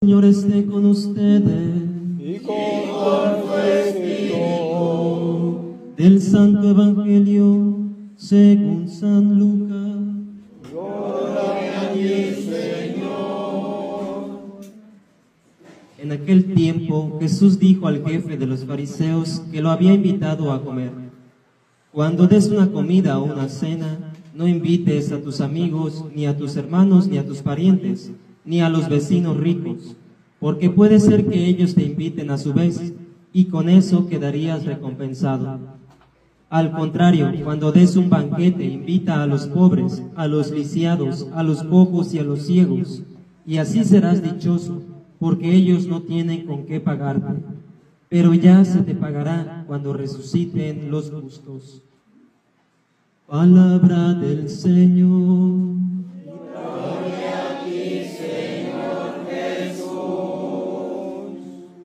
Señor esté con ustedes. Y con tu espíritu. Del Santo Evangelio según San Lucas. Gloria a ti, Señor. En aquel tiempo Jesús dijo al jefe de los fariseos que lo había invitado a comer: cuando des una comida o una cena, no invites a tus amigos, ni a tus hermanos, ni a tus parientes, ni a los vecinos ricos, porque puede ser que ellos te inviten a su vez, y con eso quedarías recompensado. Al contrario, cuando des un banquete, invita a los pobres, a los lisiados, a los cojos y a los ciegos, y así serás dichoso, porque ellos no tienen con qué pagarte. Pero ya se te pagará cuando resuciten los justos. Palabra del Señor.